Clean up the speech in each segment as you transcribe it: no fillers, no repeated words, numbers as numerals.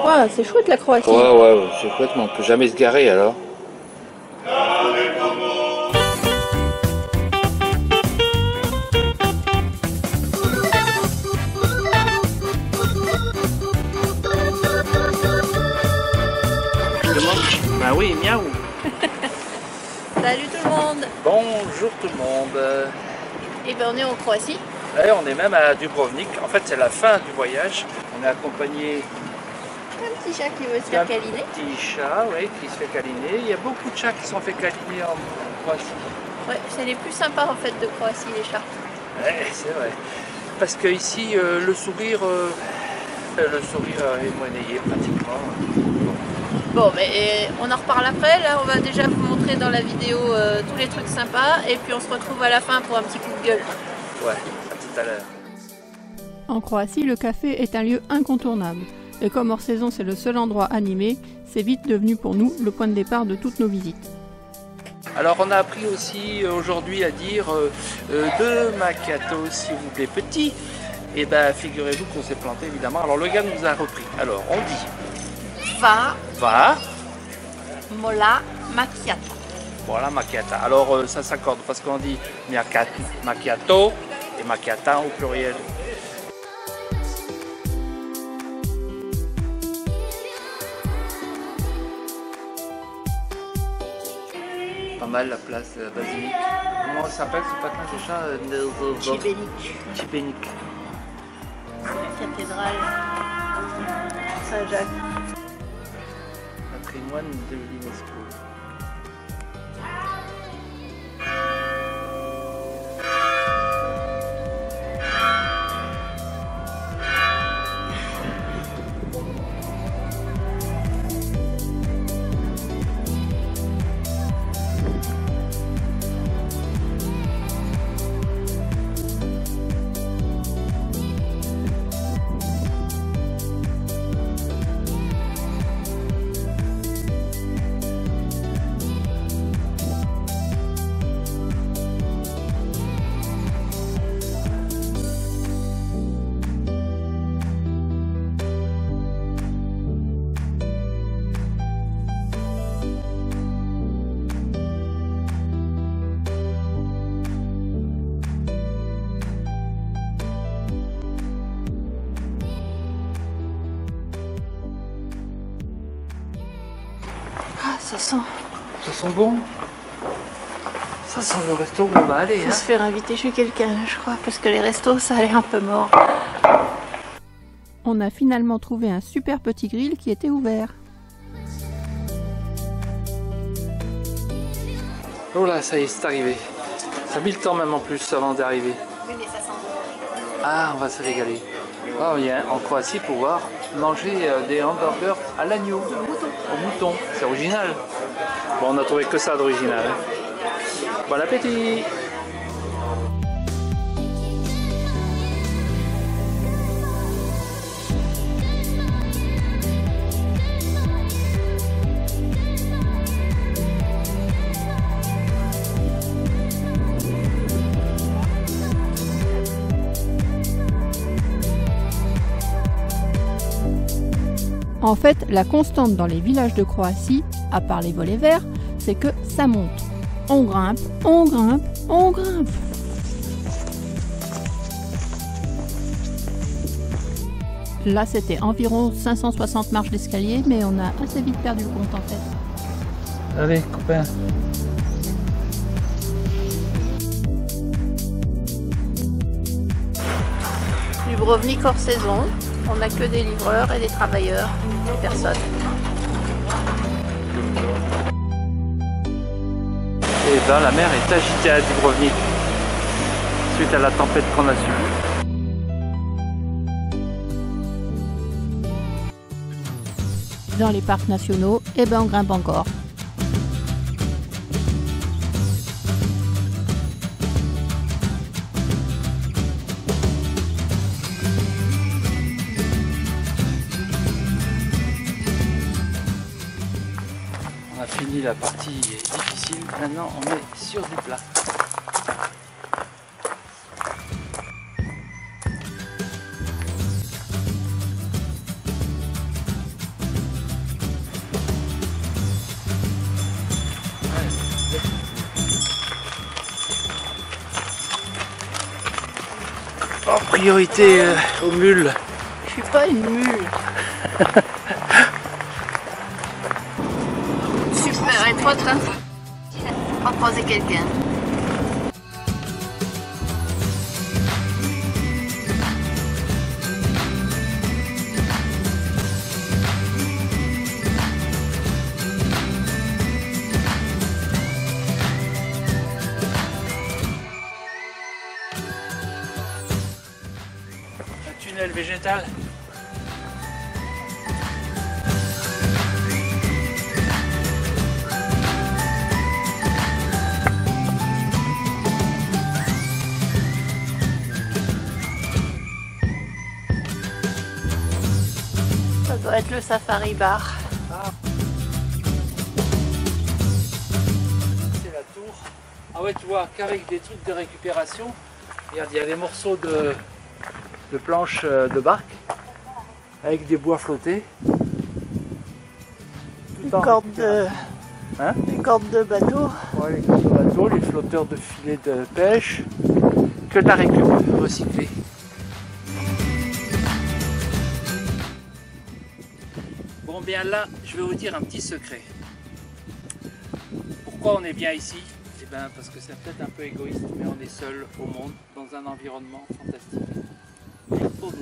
Ouais, c'est chouette la Croatie. Ouais, c'est chouette, mais on peut jamais se garer alors. Bah oui, miaou. Salut tout le monde. Bonjour tout le monde. Et ben on est en Croatie. Et on est même à Dubrovnik. En fait, c'est la fin du voyage. On est accompagné Un petit chat qui veut se faire câliner. Un petit chat, oui, qui se fait câliner. Il y a beaucoup de chats qui sont fait câliner en Croatie. Ouais, c'est les plus sympas en fait de Croatie, les chats. Ouais, c'est vrai. Parce que ici, le sourire est monnayé pratiquement. Bon, mais on en reparle après. Là, on va déjà vous montrer dans la vidéo tous les trucs sympas. Et puis on se retrouve à la fin pour un petit coup de gueule. Ouais, à tout à l'heure. En Croatie, le café est un lieu incontournable. Et comme hors saison, c'est le seul endroit animé, c'est vite devenu pour nous le point de départ de toutes nos visites. Alors on a appris aussi aujourd'hui à dire deux macchiatos s'il vous plaît petits. Et ben figurez-vous qu'on s'est planté évidemment. Alors le gars nous a repris. Alors on dit va mola macchiato. Voilà macchiata. Alors ça s'accorde parce qu'on dit macchiato et macchiata au pluriel. Pas mal la place basilique. Comment ça s'appelle ce patin de chat? Šibenik. Cathédrale Saint-Jacques. Patrimoine de l'UNESCO. Ça sent. Ça sent bon. Ça sent le resto où on va aller. Faut se faire inviter chez quelqu'un, je crois, parce que les restos, ça a l'air un peu mort. On a finalement trouvé un super petit grill qui était ouvert. Oh là, ça y est, c'est arrivé. Ça a mis le temps même en plus avant d'arriver. Oui, mais ça sent bon. Ah, on va se régaler. Ah, on vient en Croatie pouvoir manger des hamburgers à l'agneau, au mouton. C'est original. Bon, on n'a trouvé que ça d'original. Bon appétit! En fait, la constante dans les villages de Croatie, à part les volets verts, c'est que ça monte. On grimpe, on grimpe, on grimpe. Là, c'était environ 560 marches d'escalier, mais on a assez vite perdu le compte en fait. Allez, copain. Dubrovnik hors saison, on n'a que des livreurs et des travailleurs, des personnes. Et ben la mer est agitée à Dubrovnik suite à la tempête qu'on a subie. Dans les parcs nationaux, eh ben on grimpe encore. fini la partie difficile, maintenant on est sur du plat. En priorité aux mules. Je suis pas une mule. Super, et toi, on va croiser quelqu'un. Tunnel végétal. Ça doit être le safari bar. C'est la tour. Ah ouais, tu vois qu'avec des trucs de récupération, regarde, il y a des morceaux de planches de barque avec des bois flottés. Une corde de bateau. Ouais, les cordes de bateau, les flotteurs de filets de pêche, que de la récup recyclée. Bon, bien là, je vais vous dire un petit secret. Pourquoi on est bien ici? Eh bien, parce que c'est peut-être un peu égoïste, mais on est seul au monde, dans un environnement fantastique. Pour nous.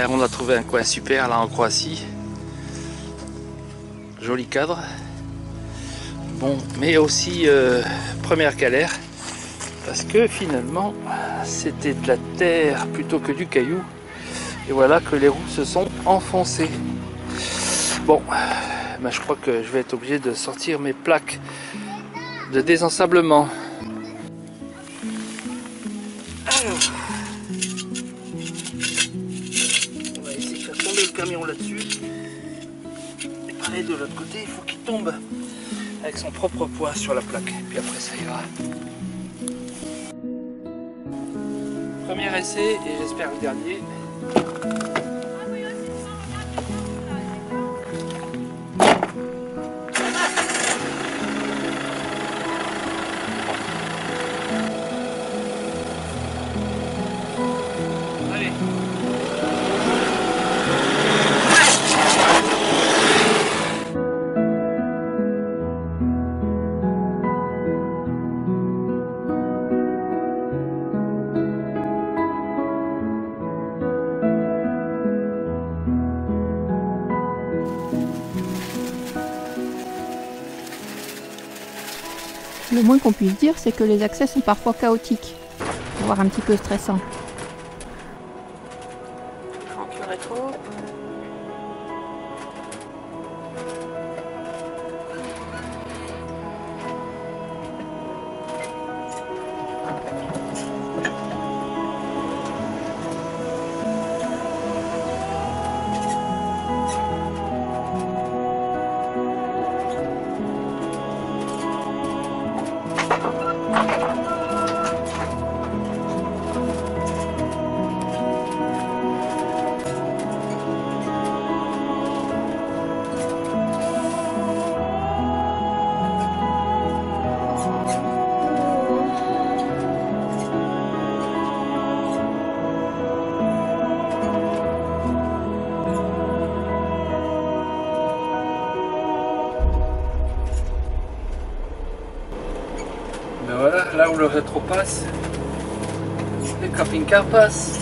On a trouvé un coin super là en Croatie. Joli cadre. Bon, mais aussi première galère. Parce que finalement, c'était de la terre plutôt que du caillou. Et voilà que les roues se sont enfoncées. Bon, ben je crois que je vais être obligé de sortir mes plaques de désensablement. Alors, on va essayer de faire tomber le camion là-dessus. Et pareil de l'autre côté, il faut qu'il tombe avec son propre poids sur la plaque. Puis après ça ira. Premier essai et j'espère le dernier. Allez. Le moins qu'on puisse dire, c'est que les accès sont parfois chaotiques, voire un petit peu stressants. Rancure rétro. Ben voilà, là où le rétro passe, les camping-cars passent.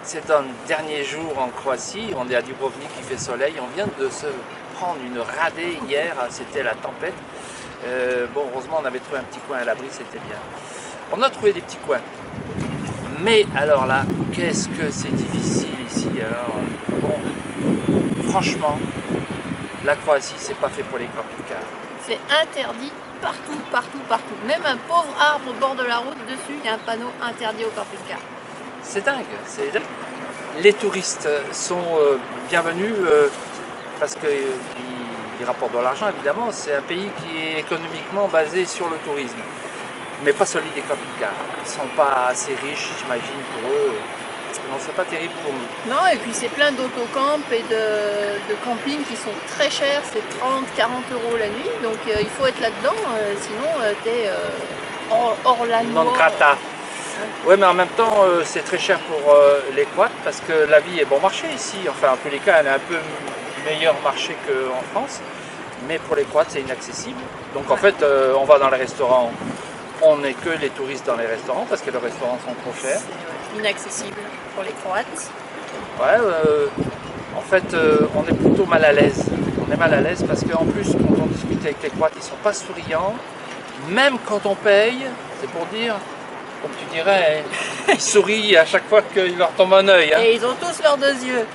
C'est un dernier jour en Croatie, on est à Dubrovnik, il fait soleil, on vient de se prendre une radée hier, c'était la tempête. Bon, heureusement on avait trouvé un petit coin à l'abri, c'était bien. On a trouvé des petits coins, mais alors là, qu'est-ce que c'est difficile ici. Alors, bon, franchement, la Croatie, c'est pas fait pour les camping-cars. C'est interdit partout, partout, partout. Même un pauvre arbre au bord de la route, dessus, il y a un panneau interdit au camping-car. C'est dingue, c'est dingue. Les touristes sont bienvenus parce qu'ils rapportent de l'argent évidemment. C'est un pays qui est économiquement basé sur le tourisme, mais pas celui des camping-cars. Ils ne sont pas assez riches, j'imagine, pour eux. Non, c'est pas terrible pour nous. Non, et puis c'est plein d'autocamps et de camping qui sont très chers, c'est 30-40 € la nuit, donc il faut être là-dedans, sinon t'es hors la loi. Non grata. Oui, mais en même temps, c'est très cher pour les quads parce que la vie est bon marché ici. Enfin, en tous les cas, elle est un peu meilleur marché qu'en France. Mais pour les quads, c'est inaccessible. Donc en fait, on va dans les restaurants, on n'est que les touristes dans les restaurants parce que les restaurants sont trop chers. C'est inaccessible pour les Croates. Ouais, en fait, on est plutôt mal à l'aise. On est mal à l'aise parce qu'en plus, quand on discute avec les Croates, ils ne sont pas souriants. Même quand on paye, c'est pour dire... Comme tu dirais, ils sourient à chaque fois qu'il leur tombe un œil. Hein. Et ils ont tous leurs deux yeux.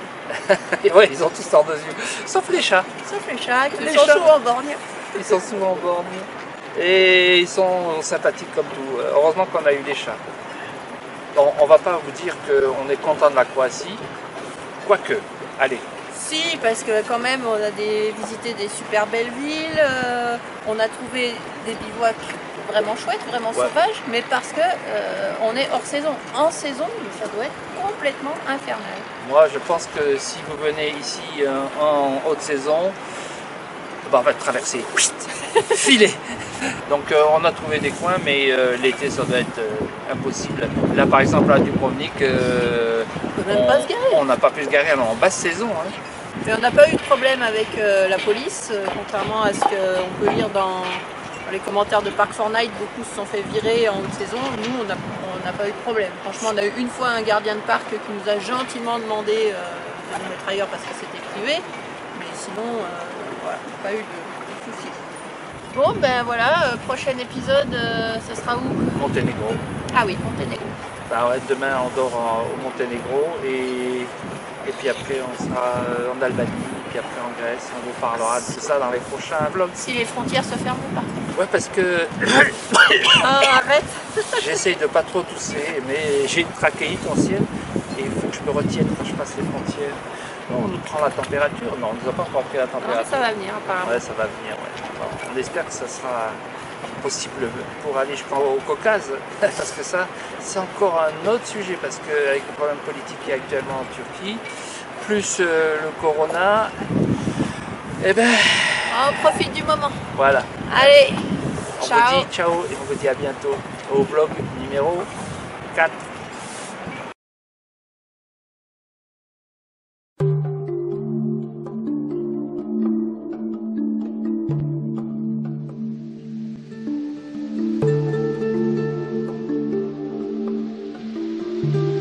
Oui, ils ont tous leurs deux yeux. Sauf les chats. Sauf les chats qui sont souvent en borgne. Ils sont souvent en borgne. Et ils sont sympathiques comme tout. Heureusement qu'on a eu les chats. Bon, on va pas vous dire qu'on est content de la Croatie. Quoique, allez. Si, parce que quand même, on a visité des super belles villes. On a trouvé des bivouacs vraiment chouette, vraiment sauvage, mais parce que on est hors saison. En saison, ça doit être complètement infernal. Moi, je pense que si vous venez ici en haute saison, on va traverser, filer Donc on a trouvé des coins, mais l'été ça doit être impossible. Là par exemple à Dubrovnik, On peut même pas se garer. on n'a pas pu se garer alors en basse saison. Hein. Mais on n'a pas eu de problème avec la police, contrairement à ce qu'on peut lire dans les commentaires de Park4Night. Beaucoup se sont fait virer en haute saison. Nous, on n'a pas eu de problème. Franchement, on a eu une fois un gardien de parc qui nous a gentiment demandé de nous mettre ailleurs parce que c'était privé. Mais sinon, voilà, pas eu de soucis. Bon, ben voilà, prochain épisode, ce sera où? Monténégro. Ah oui, Monténégro. Bah ouais, demain on dort au Monténégro et puis après on sera en Albanie, puis après en Grèce. On vous parlera de tout ça dans les prochains vlogs. Si les frontières se ferment pas. Ouais, parce que Ah, arrête. j'essaye de pas trop tousser, mais j'ai une trachéite ancienne et il faut que je me retienne quand je passe les frontières. On nous prend la température. Non, on ne nous a pas encore pris la Non, température. ça va venir apparemment. Ouais, ça va venir, ouais. Bon, on espère que ça sera possible pour aller jusqu'au Caucase, parce que ça, c'est encore un autre sujet, parce qu'avec le problème politique qui est actuellement en Turquie, plus le corona, eh ben, On profite du moment. voilà. Allez, On ciao. vous dit ciao et on vous dit à bientôt au vlog numéro 4. Thank you.